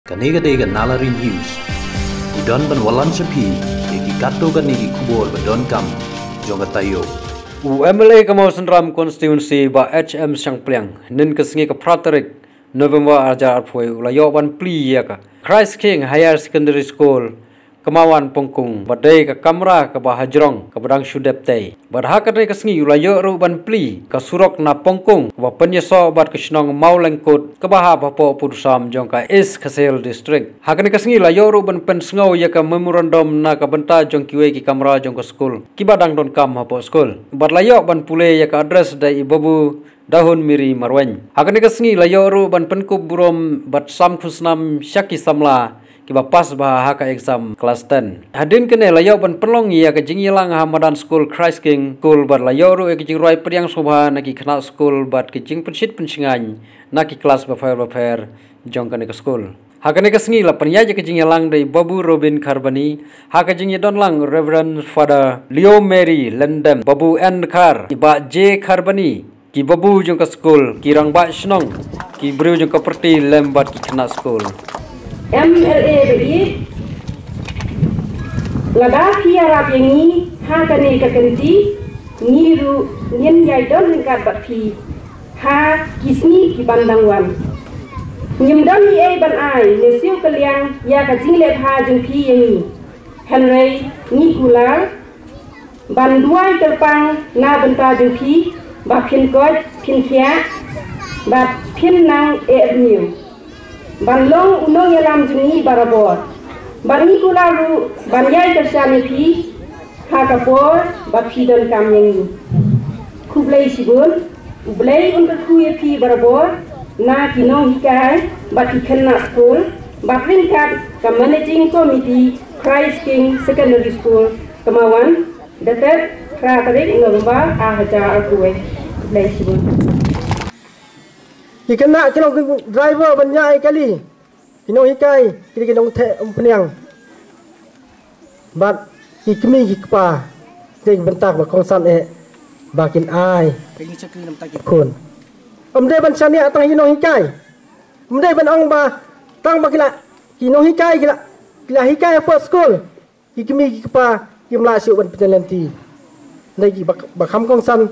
Kanega Nalari News. Udon ban walan sepi, eki kato kanigi kubor badon kam, jonga tayo. UMLA kamau senram konstituensi ba HM Sangpliang, nin kesengi ke Praterik, November ajar arpoi ulayo ban pli ya ka. Christ King Higher Secondary School, kemawan pongkung, badai ke kamera ke bah hajrong, ke badang sudep tay. Badhak kadai kesengi ulayo ru ban pli, ke surok na pongkung, ke bah penyeso bad ke senong mau lengkut, ke bah bapo pudusam jong ka East Kasel District. Hakani kesengi ulayo ru ban pensengau ya ke memorandum na ke benta jong kiwe ki kamera jong ke school. Ki badang don kam hapo school. Bad layo ban pule ya ke address dai ibabu dahun miri marwen. Hakani kesengi layo ru ban penkup burom bat sam kusnam syaki samla kiba pas bah haka exam kelas 10. Hadin kene layo ban penlong ya ke jingyilang Hamadan School Christ King School bat layo ru ke jing roi priang sobha naki kena school bat ke jing pensit pensingan naki kelas bafair jong kene ke school. Hakane ke sengi la penyaja ke jingyilang dari Babu Robin Karbani, haka jingyi donlang Reverend Father Leo Mary Lendem, Babu N Kar, iba J Karbani, ki babu jong ke school, ki rang ba snong, ki bru jong ke perti lembat ki kena school. MLA beri laga kiara pengi ha kane kakanti niru nyen yai don lengkat bakti ha kisni ki bandangwan nyimdam ni ai ban ai ne siu kaliang ya ka jingle ha jengpi yengi Henry ni kular ban duai terpang na benta jengpi ba phin koj phin khia ba phin nang avenue ban long unong yalam jungi barabor ban ni kularu ban yai tersani pi hakapor ba pidon kamyengi kublai sibun ublai untuk kuye pi barabor na kinong hikai ba kikena school ba peringkat ke managing committee Christ King Secondary School kemawan dapat Praterik November ahajar kuwe kublai sibun. Kena kalau driver banyak kali, kena hikai, kena te penyang. Bat kami kapa, jadi bentak berkongsan bakin ai. Kun. Amde ban sani atang kena hikai. Amde ban ang ba tang ba kila kena hikai kila hikai apa school. Kami kapa kimla siu ban peneliti. Lagi bakam kongsan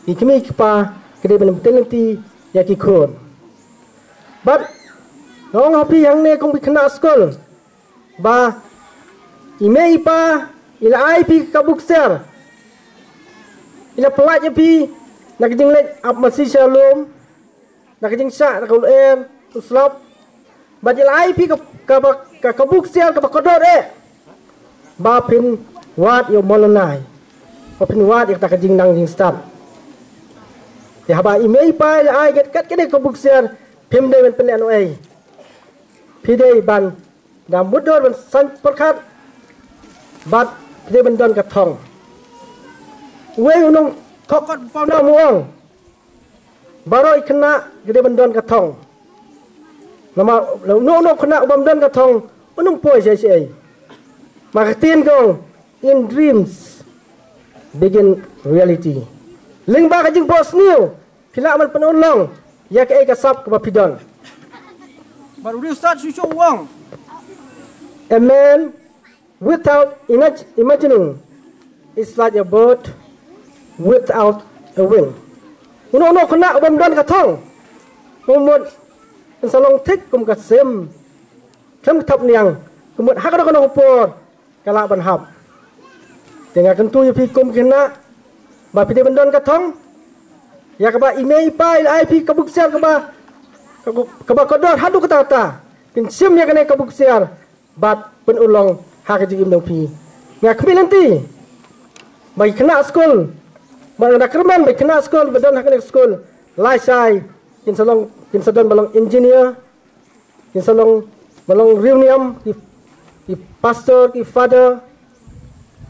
kami kapa kena ban peneliti ya kikun. But nong happy yang ne kong kena school ba email pa ila IP kabuk share ila pelaj pi nak jing let up masih shalom nak jing sa nak air uslop ba ila IP ka kabuk share ka kodor ba pin wat yo molonai ba pin wat yak ta jing nang jing start ya ba email pa ila ai get kene kabuk share pemde ben penen oi pide ban dam mudor ben san perkat bat pide ben don katong we unong kokot pauna muang baroi kena gede ben don katong nama no kena ubam don katong unong poi sei maka tin kong in dreams begin reality ling ba kajing bos new pila man penolong ya ke kasap ke bapidon baru dia start susu wang a man without imagining is like a boat without a wing no kena ubam don katong mumut salong tik kum kasem kem thap niang kumut hak do kono por kala ban hap tengah kentu ya pi kum kena ba pide bandon katong ya kaba email file IP kabuk share kaba kodor hadu kata pin sim ya kene kabuk share bat pen ulong hak jigim nopi ya kami nanti bagi kena school bagi nak kerman bagi kena school badan hak kena school laisai in salon balong engineer in salon balong reunion di pastor di father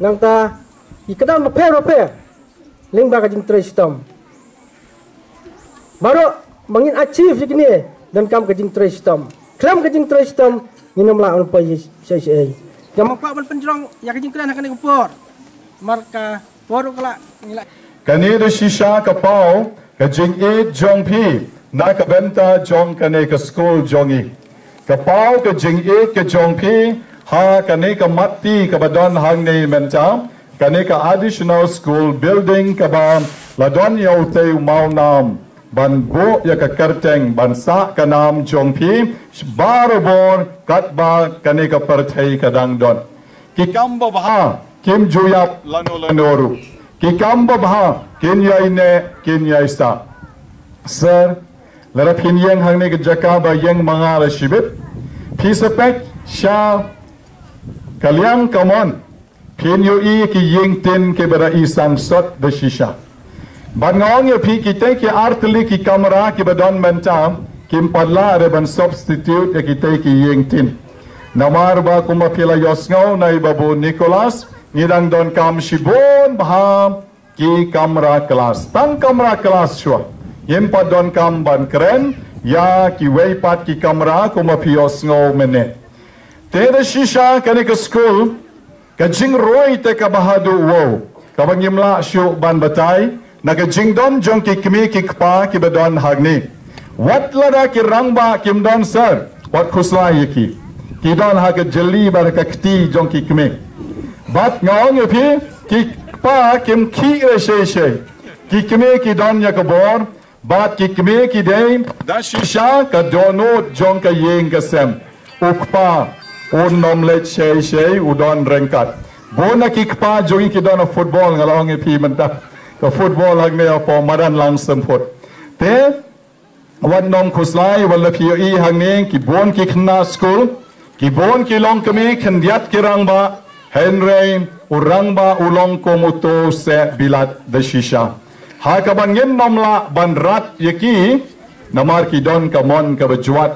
nang ta ikadam repair ling baga jing tristom baru mangin achieve begini dan kam kejing tristom klam kejing tristom minum lah on pai sei jam apa ban penjrong ya kejing kran akan ekor marka poru kala ngila kani de shisha ka pau kejing e jong pi na ka benta jong kane ka school jongi kapau ke jing ke jong pi ha kani ka mati ka badon hang nei mentam kani ka additional school building ka ba ladon yau te mau nam ban bo ya ka kerteng ban sa ka nam jong pi barabor kat ba kani ka perthai ka dang don ki kam ba ha kim juyap lanoru ki kam ba ha kin yai ne kin yai sa sir lara phin yang hang ne ka jaka ba yang manga la shibit phi sepek sha kaliang kamon phin yo I ki yeng tin ke bara isang sot de shisha ban ngong yo phi ki te ki artli ki kamera ki badon mentam kim padla re ban substitute ki te ki yeng tin namar ba kuma phila yosngau nai babu Nicholas ngidang don kam shibon baham ki kamera kelas tang kamera kelas shwa yem padon kam ban keren ya ki wei pat ki kamera kuma phios ngau mene te de shisha kani ka school ka jing roi te ka bahadu wo ka bangim la shu ban batai na ka jing don jong ki kmi ki kpa ki badon hagni wat lada ki rangba kim don sir wat khusla yiki ki don ha ka jali bar ka kti jong ki kmi bat ngong yo phi ki kpa kim ki re she ki kmi ki don ya ka bor bat ki kmi ki dei da shisha ka donot jong ka yeng ka sem ukpa un nom le she udon rengkat bona ki kpa jogi ki don football ngalong pi menta ka football hang ne po madan lang sempot te wan nom khuslai wala phi I hang ne ki bon ki khna school ki bon ki long kami khandiat ki rangba henry urangba ulong komuto se bilat de shisha ha ka bangin nomla ban rat yaki namar ki don ka mon ka bajwat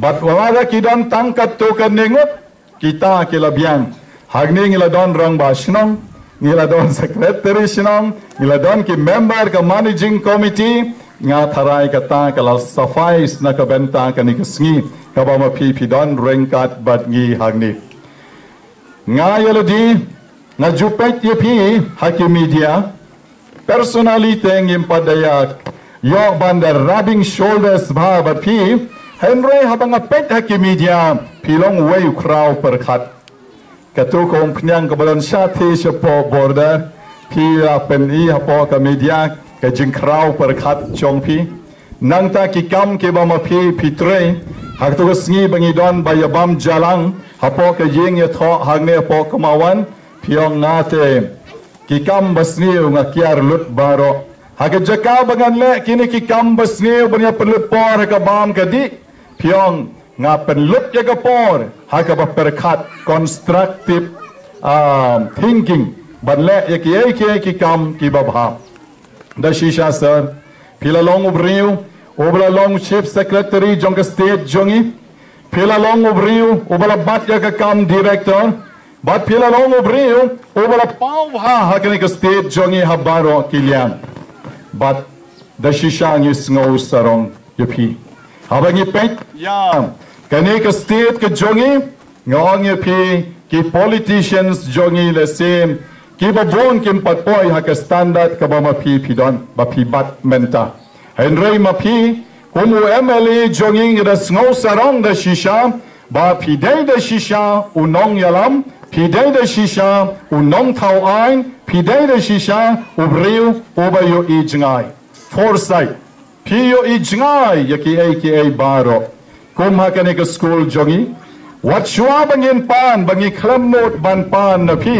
bat wala ki don tangkat to ka nengut kita ki labiang hagne ngila don rangba shnong ngila don secretary shnong ngila don ki member ka managing committee nga tharai ka ta ka la safais na ka benta ka ni sngi ka ba ma pi don rengkat bat ngi hagni nga yelodi na jupet ye pi haki media personality ngim padayak yo bandar rubbing shoulders bha bat pi henry habanga pet haki media pilong wei kraw perkhat katu kong pnyang ka balon sha the shapo border pi pen I hapo ka media ka jing kraw perkhat chong pi nang ta ki kam ke ba ma pi tre hak to sngi bangi don bayabam jalang hapo ka yeng ye tho hagne po kamawan piong ngate ki kam basniu nga kiar lut baro hak jaka bangan le kini ki kam basniu banya perlut por ka bam ka di piong nga perlut ya ka por hak ba perkhat constructive thinking banle ye ki kam ki babha da shisha sir pila long ubriu obla long chief secretary jong state jongi pila long ubriu obla bat ya ka kam director bat pila long ubriu obla pau ha hakani ka state jongi habaro kilian bat da shisha ni sngo sarong yupi habangi pet ya kani ka state ka jongi ngong yupi ki politicians jongi le same ki babon kim patpoy ha ka standard ka ba ma pi don ba pi bat menta henry ma pi kumu MLA jongi da sngo sarong da shisha ba pi dei da shisha unong yalam pi dei da shisha unong thau ain pi dei da shisha ubriu ubayo I jingai foresight pi yo I jingai yaki aka baro kum ha ka ne ka school jongi wat shwa bangin pan bangi klam not ban pan na pi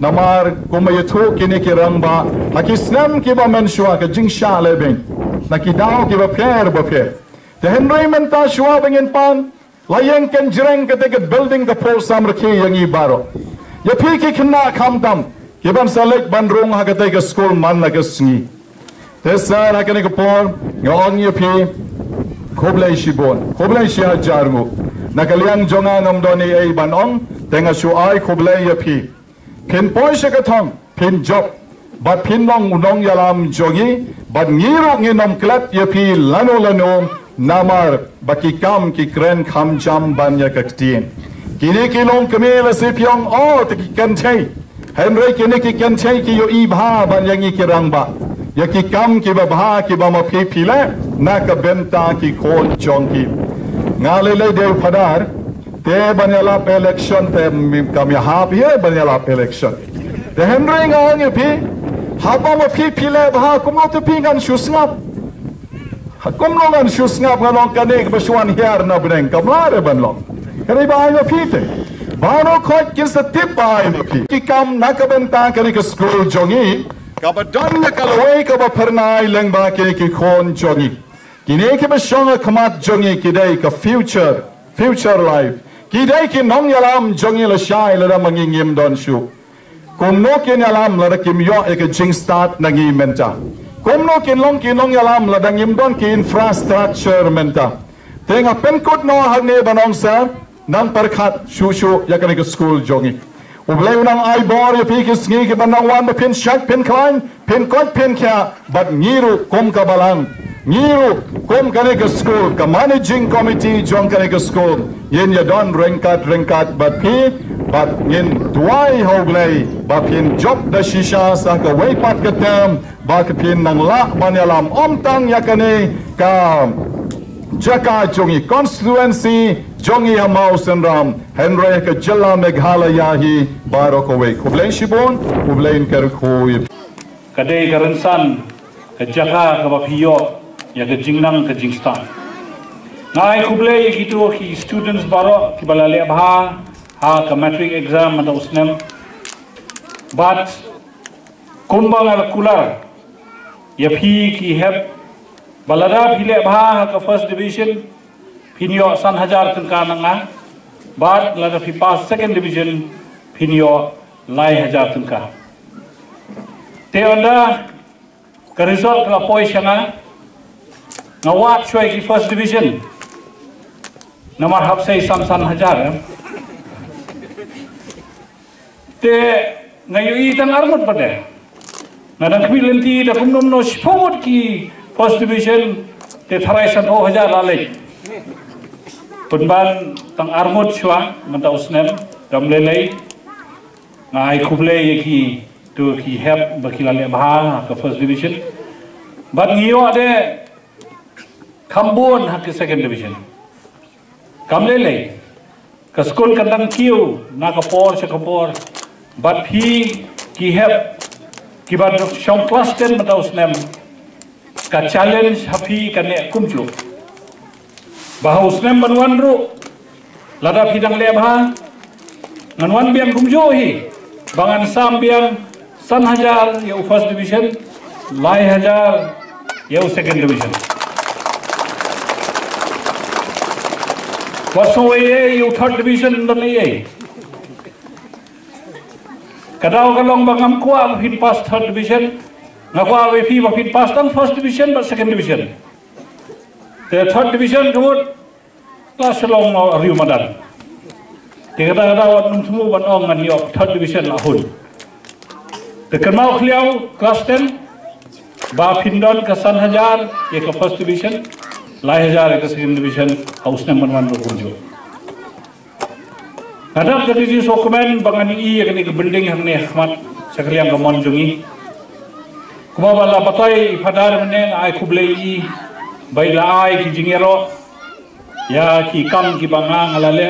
namar kumayathu kini ki rangba hakisnam ki ba man shwa ka jingsha lebeng nakidaw ki ba pher the henry menta shwa bangin pan layeng ken jireng ka te building the pole sam rakhi yangi baro ya phi ki khna kham tam ki ban salek ban rong ha ka te ka school man na ka sngi te sar ha ka ne ka por ngong ya phi khoblai shibon khoblai shi hajarmu nakaliang jonga ngom doni ei banong tenga shu ai khoblai ya phi pin poise ka thong pin job bat pin long unong yalam jogi bat ngiro nginom klat ya phi lano namar baki kam ki kren kham jam ban ya kaktin kini ki long kemela se pyong o te ki kan chai henry kini ki kan chai ki yo I bha ban yangi ki rangba ya ki kam ki ba bha ki ba ma phi phile na ka benta ki khol chong ki ngalilay deu padar te banyalap election te kami hap ye banyalap election te Henry ngang pi hapa ma pi pile bah kumlo te pingan shusngap kumlo ngan shusngap ngalong kanik beswan hiar na breng kamlare banlong kari ba ma pi te bano khot kin sa tip ba ma pi ki kam nakabenta kanik school jongi kabadon na kalaway ka pernai leng ba ki khon jongi kini ke besong khamat jongi kidai ka future life kidai ki nong yalam jongi la shai la mangingim don shu kumno kin yalam la kim yo ek jing start nangi menta kumno kin long yalam la dangim don ki infrastructure menta tenga penkot no hagne banong sa nang perkhat shu yakane ke school jongi ublai unang ai bor ya pikis ngi ke banang wan pin shak pin klein pin kot pin kya but ngiru kom ka balang ngiru kom kane ke school ka managing committee jong kane ke school yen ya don rengkat but yen tuai hoblai ba pin job da shisha sa ka wei pat ka tem ba ka pin nang la banyalam om tang ya kane ka jaka jongi constituency jongi hamau senram Henry ka jilla meghalaya hi barokowe kublai shibon kublai ker khoi kadai karansan ka jaka ka bapiyo ya ke jingnang ke jingstan ngai kublai gitu ki students baro ki balale bha ha ka matric exam mata usnem but kumbang al kular ya phi ki heb balada phile bha ka first division pinyo san hajar tengka nanga bat lada phi pass second division pinyo lai hajar tengka te onda ka result la poi shanga ngawat choi ki first division namar hapsai san hajar te ngayi tang armut pade nadang kbilenti da kumnom no sport ki first division te tharai san 2000 lalek punban tang armut chwa manta usnem damlelei ngai khuble ki to ki help bakilale bha ka first division but ngiyo ade Kambon hak second division kamlelei ka school kandang kiu na ka por sa kapor but phi ki help ki bad shong class 10 mata usnem ka challenge happy kane kumju bahau usnem banwan ru lada pidang lebha nganwan biang kumju hi bangan sam biang san hajar ya first division lai hajar ya second division wasoi you third division dan ye kadau kalong bangam kwa pin pass third division ngakwa we phi ba pin pass tang first division but second division the third division kemud class long riu madan te kada num sumu ban ong ngan yok third division ahun te kanmau khliau class 10 ba pin don ka san hajar ye ka first division lai hajar ka second division house number 1 ro kunjo kadap jadi ji dokumen bangani i yakni ke building hamne khmat sakliang ka mon jungi kuma bala patai phadar mane ai khublei i baila ai ki jingero ya ki kam ki bangang alale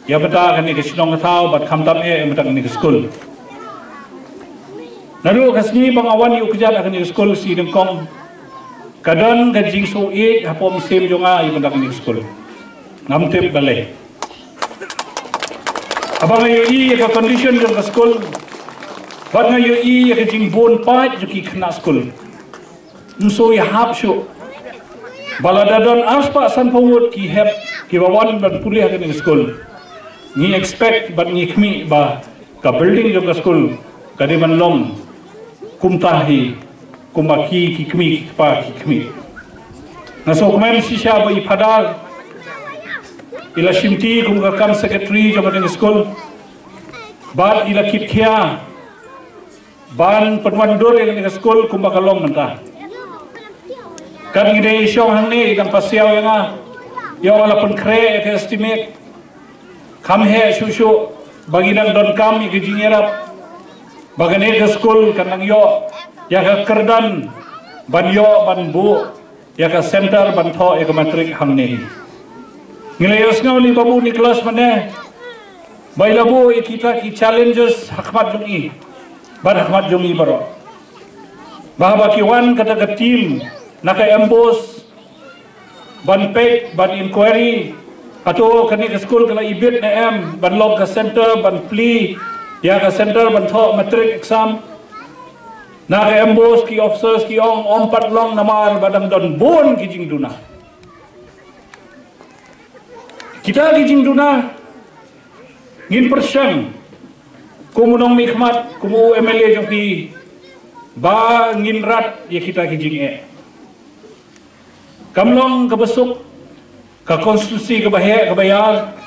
ya bata kani ke sinong thau bat khamtam e matang ni school naru kasni bangawan yu kejat kani school si dengkong kadang ke jingsu i hapom sim jonga i matang ni school nam tip balai abang ayo i ka condition jong school bat ayo i ka jing bon pat ju ki khna school mso ya hap shu baladadon aspa san pawut ki heb ki bawan ban pulih ka ni school ni expect bat ni khmi ba ka building jong school kadi man long kumtahi kumaki ki khmi pa ki khmi naso komen sisha ba i phadal ila shimti kum ka kam secretary jong school bat ila kitkhia ban panwan dor yang school kum ba kalong menta kan ngide isyong hangni dang pasiaw nga yo ala pun kre estimate kam he shushu baginang don kam ki jingerap bagane ke school kanang yo ya ka kerdan ban yo ban bu ya ka center ban tho e ka matric hangni Ngilayos nga uli babu Nicholas mana. Bailabo kita ki challenges hakmat jungi. Bar hakmat jungi baro. Bahwa kiwan kata ke team naka embos ban pek ban inquiry atau kani ke school kala ibit na em ban log ke center ban pli ya ke center ban thok matric exam naka embos ki officers ki ong pat long namar badang don bon ki jing duna. Kita ki jing duna ngin persyang kumunong mikmat kumu MLA joki ba ngin rat ya kita ki jing kamlong ke besuk ke konstitusi ke bayar